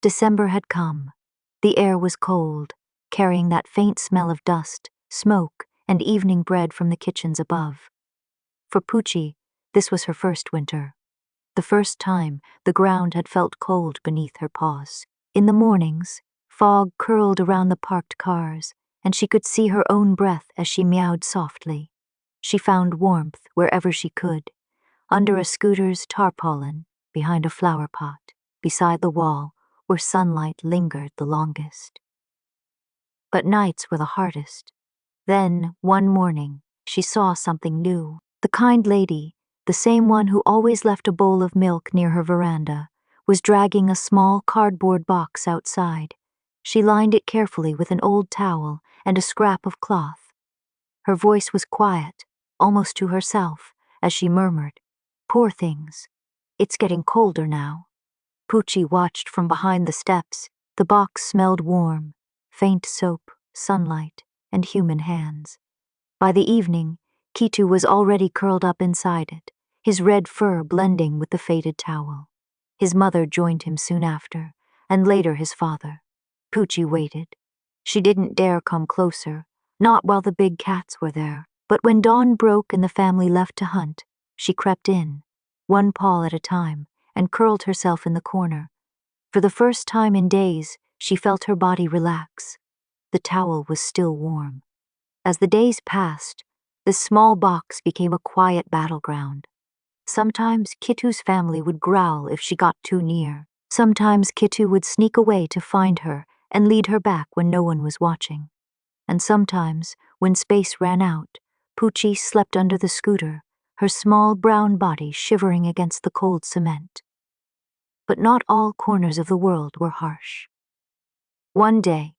December had come. The air was cold, carrying that faint smell of dust, smoke, and evening bread from the kitchens above. For Poochie, this was her first winter. The first time the ground had felt cold beneath her paws. In the mornings, fog curled around the parked cars, and she could see her own breath as she meowed softly. She found warmth wherever she could, under a scooter's tarpaulin, behind a flower pot, beside the wall where sunlight lingered the longest. But nights were the hardest. Then, one morning, she saw something new. The kind lady, the same one who always left a bowl of milk near her veranda, was dragging a small cardboard box outside. She lined it carefully with an old towel and a scrap of cloth. Her voice was quiet, almost to herself, as she murmured, "Poor things. It's getting colder now." Poochie watched from behind the steps. The box smelled warm, faint soap, sunlight, and human hands. By the evening, Kittu was already curled up inside it, his red fur blending with the faded towel. His mother joined him soon after, and later his father. Poochie waited. She didn't dare come closer, not while the big cats were there. But when dawn broke and the family left to hunt, she crept in, one paw at a time, and curled herself in the corner. For the first time in days, she felt her body relax. The towel was still warm. As the days passed, the small box became a quiet battleground. Sometimes Kittu's family would growl if she got too near. Sometimes Kittu would sneak away to find her and lead her back when no one was watching. And sometimes, when space ran out, Poochie slept under the scooter, her small brown body shivering against the cold cement. But not all corners of the world were harsh. One day,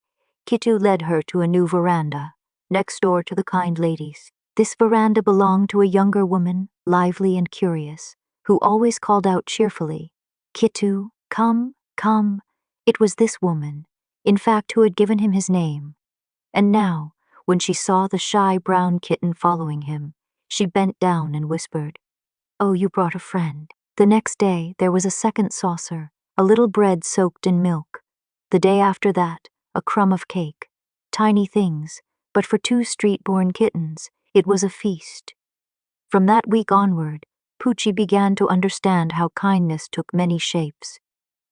Kittu led her to a new veranda, next door to the kind lady's. This veranda belonged to a younger woman, lively and curious, who always called out cheerfully, "Kittu, come, come." It was this woman, in fact, who had given him his name. And now, when she saw the shy brown kitten following him, she bent down and whispered, "Oh, you brought a friend." The next day, there was a second saucer, a little bread soaked in milk. The day after that, a crumb of cake. Tiny things, but for two street-born kittens, it was a feast. From that week onward, Poochie began to understand how kindness took many shapes.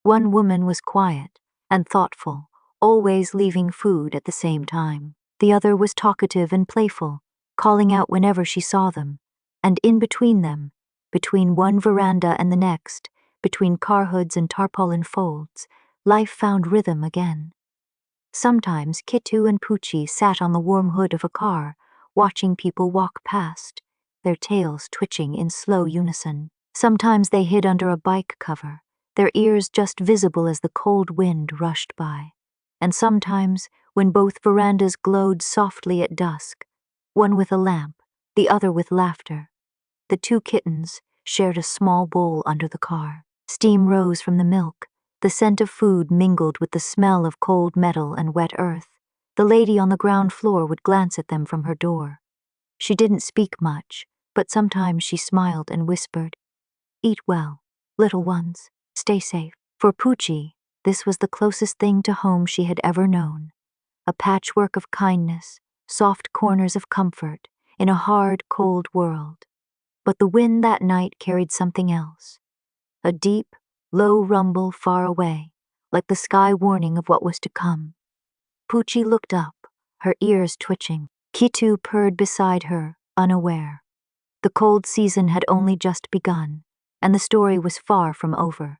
One woman was quiet and thoughtful, always leaving food at the same time. The other was talkative and playful, calling out whenever she saw them. And in between them, between one veranda and the next, between car hoods and tarpaulin folds, life found rhythm again. Sometimes Kittu and Poochie sat on the warm hood of a car, watching people walk past, their tails twitching in slow unison. Sometimes they hid under a bike cover, their ears just visible as the cold wind rushed by. And sometimes, when both verandas glowed softly at dusk, one with a lamp, the other with laughter, the two kittens shared a small bowl under the car. Steam rose from the milk. The scent of food mingled with the smell of cold metal and wet earth. The lady on the ground floor would glance at them from her door. She didn't speak much, but sometimes she smiled and whispered, "Eat well, little ones, stay safe." For Poochie, this was the closest thing to home she had ever known. A patchwork of kindness, soft corners of comfort, in a hard, cold world. But the wind that night carried something else. A deep, low rumble far away, like the sky warning of what was to come. Poochie looked up, her ears twitching. Kittu purred beside her, unaware. The cold season had only just begun, and the story was far from over.